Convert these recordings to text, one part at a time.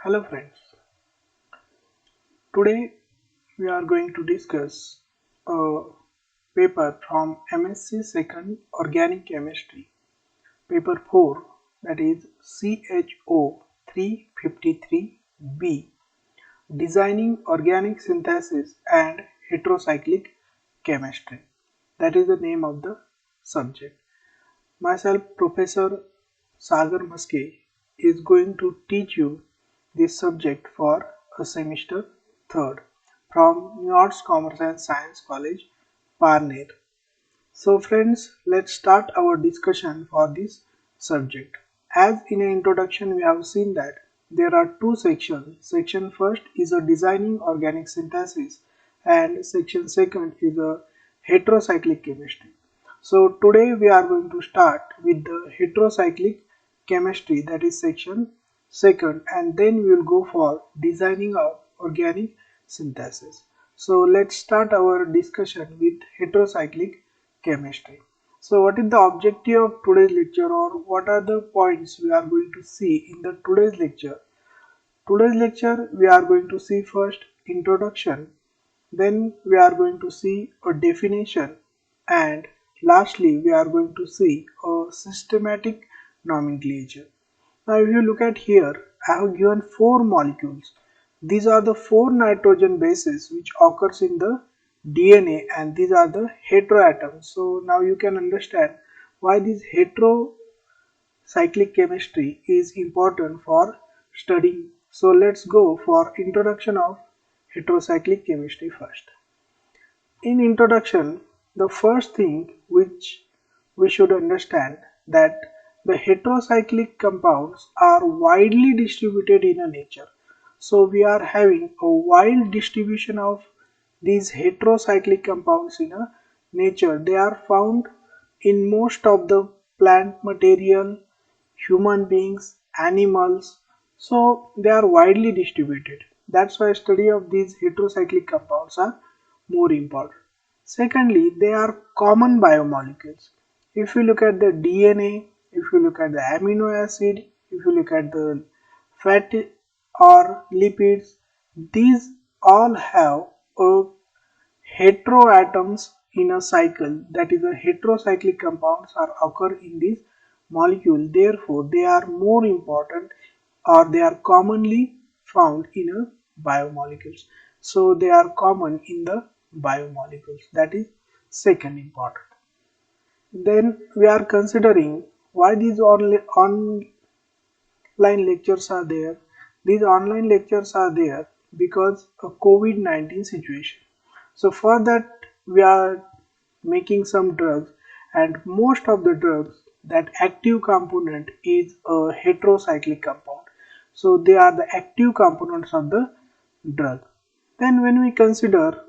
Hello friends, today we are going to discuss a paper from MSc Second Organic Chemistry, paper 4, that is CHO 353B, Designing Organic Synthesis and Heterocyclic Chemistry. That is the name of the subject. Myself, Professor Sagar Maske, is going to teach you this subject for a semester third from New Arts, Commerce and Science College, Parner. So friends, let's start our discussion for this subject. As in an introduction we have seen that there are two sections. Section first is a designing organic synthesis and section second is a heterocyclic chemistry. So today we are going to start with the heterocyclic chemistry, that is section second, and then we will go for designing of organic synthesis. So let's start our discussion with heterocyclic chemistry. So what is the objective of today's lecture, or what are the points we are going to see in the today's lecture? Today's lecture we are going to see first introduction, then we are going to see a definition, and lastly we are going to see a systematic nomenclature. Now if you look at here, I have given four molecules. These are the four nitrogen bases which occurs in the DNA, and these are the heteroatoms. So now you can understand why this heterocyclic chemistry is important for studying. So let's go for introduction of heterocyclic chemistry first. In introduction, the first thing which we should understand that the heterocyclic compounds are widely distributed in a nature. So we are having a wide distribution of these heterocyclic compounds in a nature. They are found in most of the plant material, human beings, animals. So they are widely distributed. That's why study of these heterocyclic compounds are more important. Secondly, they are common biomolecules. If you look at the DNA, if you look at the amino acid, if you look at the fat or lipids, these all have a heteroatoms in a cycle, that is a heterocyclic compounds are occur in this molecule. Therefore they are more important, or they are commonly found in a biomolecules. So they are common in the biomolecules. That is second important. Then we are considering why these online lectures are there. These online lectures are there because of COVID-19 situation. So for that we are making some drugs, and most of the drugs, that active component is a heterocyclic compound. So they are the active components of the drug. Then when we consider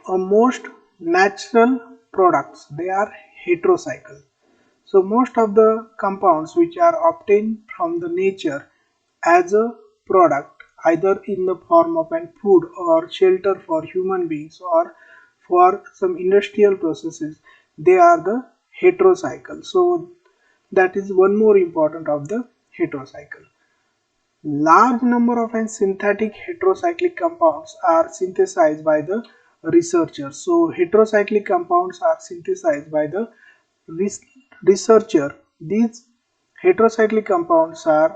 most natural products, they are heterocycle. So most of the compounds which are obtained from the nature as a product, either in the form of an food or shelter for human beings or for some industrial processes, they are the heterocycle. So that is one more important of the heterocycle. Large number of synthetic heterocyclic compounds are synthesized by the researcher. So heterocyclic compounds are synthesized by the researcher. These heterocyclic compounds are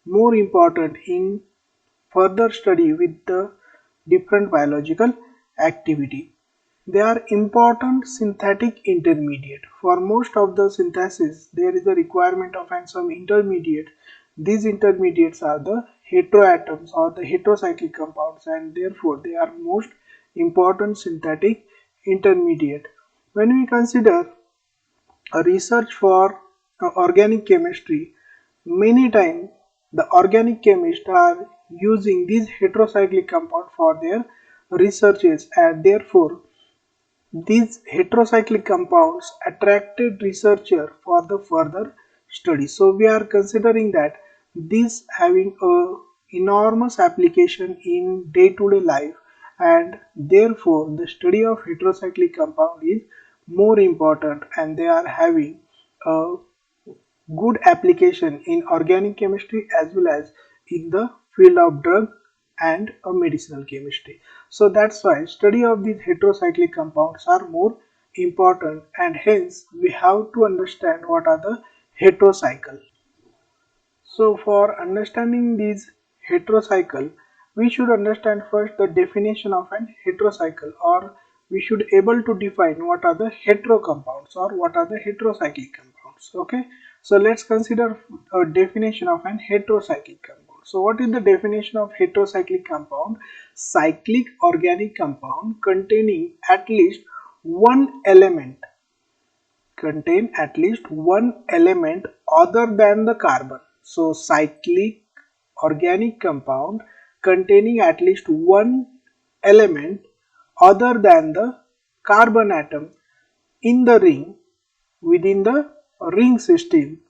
more important in further study with the different biological activity. They are important synthetic intermediate. For most of the synthesis, there is a requirement of some intermediate. These intermediates are the heteroatoms or the heterocyclic compounds, and therefore they are most important synthetic intermediate. When we consider a research for organic chemistry, many times the organic chemists are using these heterocyclic compound for their researches, and therefore these heterocyclic compounds attracted researcher for the further study. So we are considering that this having a enormous application in day-to-day life, and therefore the study of heterocyclic compound is more important, and they are having a good application in organic chemistry as well as in the field of drug and a medicinal chemistry. So that's why study of these heterocyclic compounds are more important, and hence we have to understand what are the heterocycle. So for understanding these heterocycle, we should understand first the definition of an heterocycle, or we should able to define what are the hetero compounds or what are the heterocyclic compounds. Okay, so let's consider a definition of an heterocyclic compound. So what is the definition of heterocyclic compound? Cyclic organic compound containing at least one element other than the carbon. So cyclic organic compound containing at least one element other than the carbon atom in the ring within the ring system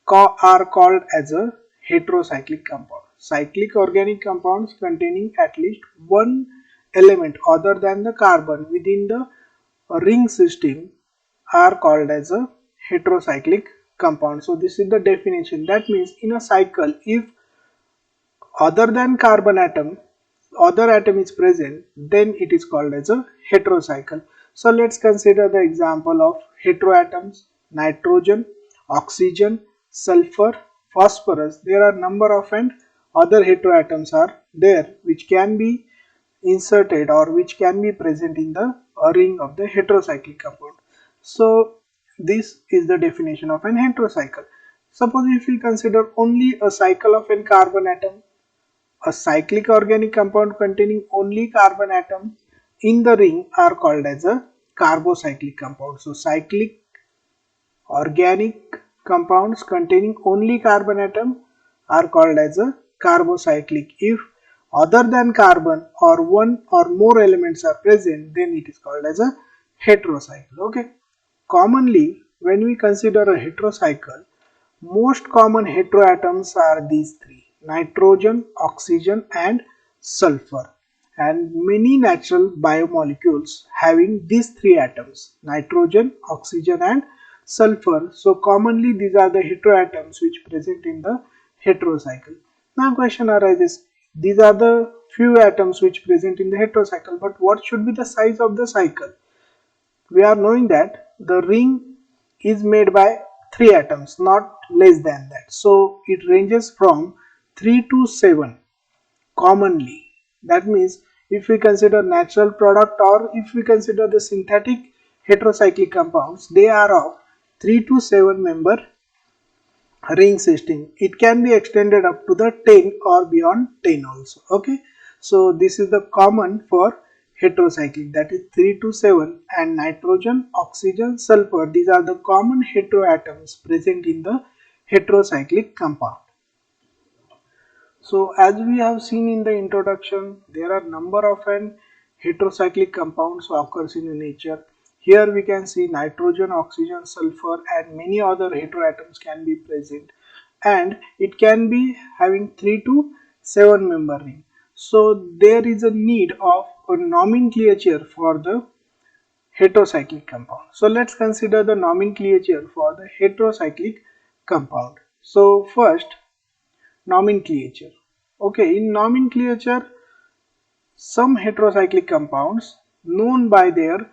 are called as a heterocyclic compound. Cyclic organic compounds containing at least one element other than the carbon within the ring system are called as a heterocyclic compound. So this is the definition. That means in a cycle, if other than carbon atom, other atom is present, then it is called as a heterocycle. So let's consider the example of heteroatoms: nitrogen, oxygen, sulfur, phosphorus. There are number of and other heteroatoms are there which can be inserted or which can be present in the ring of the heterocyclic compound. So this is the definition of an heterocycle. Suppose if we consider only a cycle of an carbon atom, a cyclic organic compound containing only carbon atom in the ring are called as a carbocyclic compound. So cyclic organic compounds containing only carbon atom are called as a carbocyclic. If other than carbon or one or more elements are present, then it is called as a heterocycle. Okay. Commonly, when we consider a heterocycle, most common heteroatoms are these three: nitrogen, oxygen and sulfur, and many natural biomolecules having these three atoms: nitrogen, oxygen and sulfur. So commonly these are the heteroatoms which present in the heterocycle. Now question arises, these are the few atoms which present in the heterocycle, but what should be the size of the cycle? We are knowing that the ring is made by 3 atoms, not less than that. So it ranges from 3 to 7 commonly. That means if we consider natural product or if we consider the synthetic heterocyclic compounds, they are of 3 to 7 member ring system. It can be extended up to the 10 or beyond 10 also. Okay, so this is the common for heterocyclic, that is 3 to 7, and nitrogen, oxygen, sulfur, these are the common heteroatoms present in the heterocyclic compound. So as we have seen in the introduction, there are number of heterocyclic compounds occurs in nature. Here we can see nitrogen, oxygen, sulfur and many other heteroatoms can be present, and it can be having 3 to 7 member ring. So there is a need of a nomenclature for the heterocyclic compound. So let's consider the nomenclature for the heterocyclic compound. So first, nomenclature. Okay, in nomenclature, some heterocyclic compounds known by their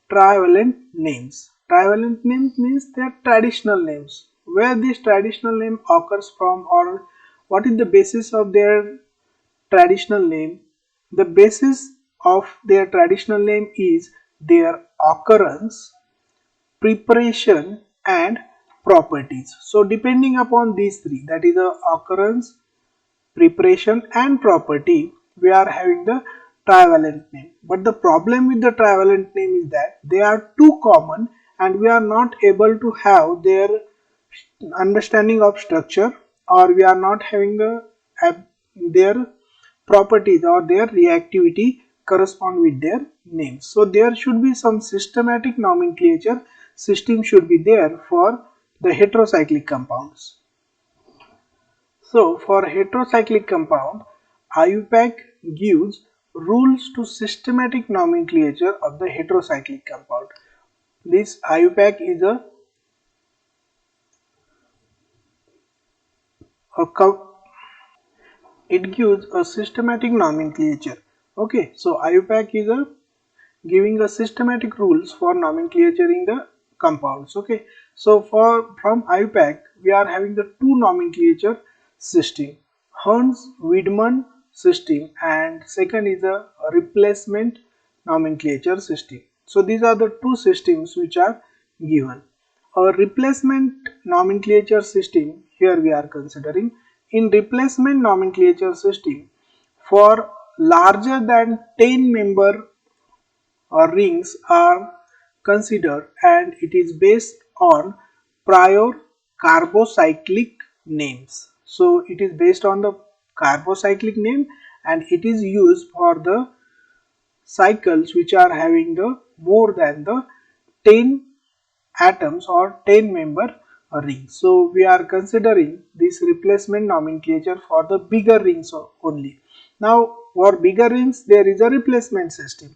trivalent names. Trivalent names means their traditional names. Where this traditional name occurs from, or what is the basis of their traditional name? The basis of their traditional name is their occurrence, preparation and properties. So depending upon these three, that is the occurrence, preparation and property, we are having the trivalent name. But the problem with the trivalent name is that they are too common and we are not able to have their understanding of structure, or we are not having their properties or their reactivity correspond with their names. So there should be some systematic nomenclature system should be there for the heterocyclic compounds. So for heterocyclic compound, IUPAC gives rules to systematic nomenclature of the heterocyclic compound. This IUPAC is a it gives a systematic nomenclature. Okay, so IUPAC is a giving a systematic rules for nomenclaturing the compounds. Okay, so from IUPAC we are having the two nomenclature system, Hertz-Wiedemann system, and second is a replacement nomenclature system. So these are the two systems which are given. A replacement nomenclature system here we are considering. In replacement nomenclature system, for larger than 10 member or rings are considered, and it is based on prior carbocyclic names. So it is based on the carbocyclic name, and it is used for the cycles which are having the more than the 10 atoms or 10 member rings. So we are considering this replacement nomenclature for the bigger rings only. Now for bigger rings there is a replacement system,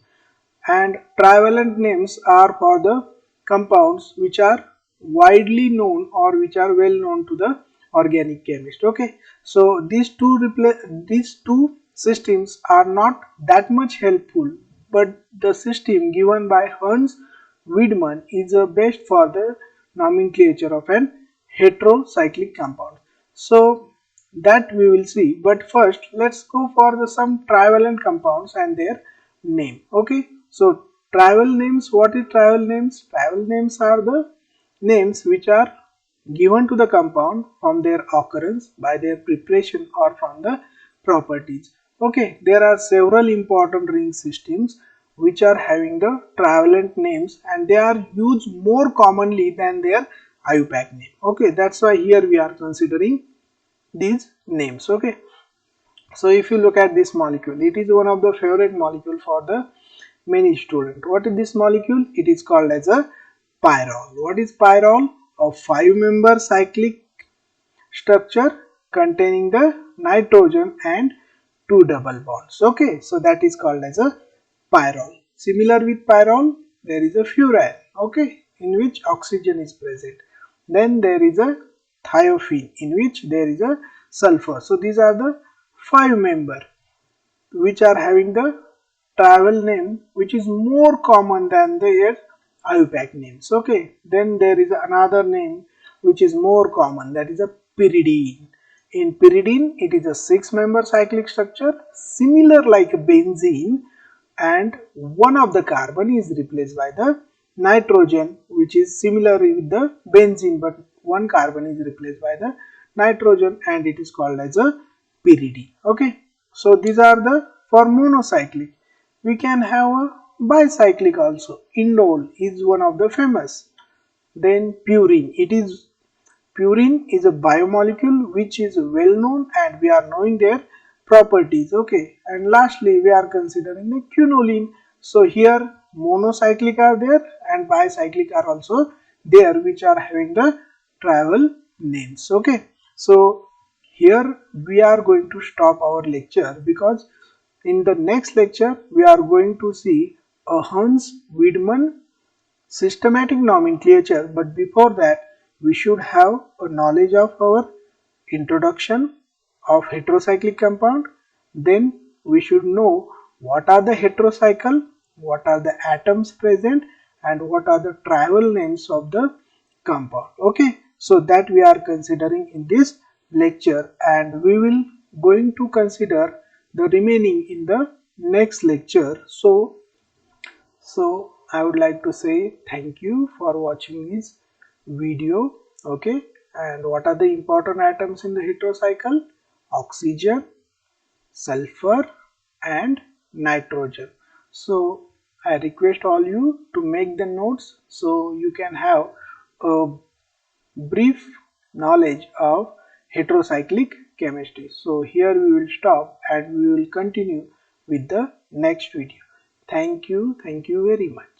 and trivalent names are for the compounds which are widely known or which are well known to the organic chemist. Okay, so these two systems are not that much helpful, but the system given by Hertz Wiedemann is best for the nomenclature of an heterocyclic compound. So that we will see, but first let's go for the some trivalent compounds and their name. Okay, so trival names, what is trival names? Trival names are the names which are given to the compound from their occurrence, by their preparation, or from the properties. Okay, there are several important ring systems which are having the trivalent names, and they are used more commonly than their IUPAC name. Okay, that's why here we are considering these names. Okay, so if you look at this molecule, it is one of the favorite molecule for the many student. What is this molecule? It is called as a pyrrole. What is pyrrole? A 5-member cyclic structure containing the nitrogen and 2 double bonds. Okay, so that is called as a pyrrole. Similar with pyrrole, there is a furan, okay, in which oxygen is present. Then there is a thiophene, in which there is a sulfur. So these are the 5 member which are having the trival name which is more common than their IUPAC names. Okay, then there is another name which is more common, that is a pyridine. In pyridine, it is a 6-member cyclic structure similar like benzene, and one of the carbon is replaced by the nitrogen, which is similar with the benzene, but one carbon is replaced by the nitrogen, and it is called as a pyridine. Okay, so these are the for monocyclic. We can have a bicyclic also. Indole is one of the famous. Then purine. Purine is a biomolecule which is well known, and we are knowing their properties. Okay, and lastly we are considering the quinoline. So here monocyclic are there and bicyclic are also there, which are having the trival names. Okay, so here we are going to stop our lecture, because in the next lecture we are going to see a Hertz Wiedemann systematic nomenclature, but before that we should have a knowledge of our introduction of heterocyclic compound. Then we should know what are the heterocycle, what are the atoms present, and what are the trival names of the compound. Okay, so that we are considering in this lecture, and we will going to consider the remaining in the next lecture. So I would like to say thank you for watching this video. Okay, and what are the important atoms in the heterocycle? Oxygen, sulfur, and nitrogen. So I request all you to make the notes so you can have a brief knowledge of heterocyclic chemistry. So here we will stop and we will continue with the next video. Thank you very much.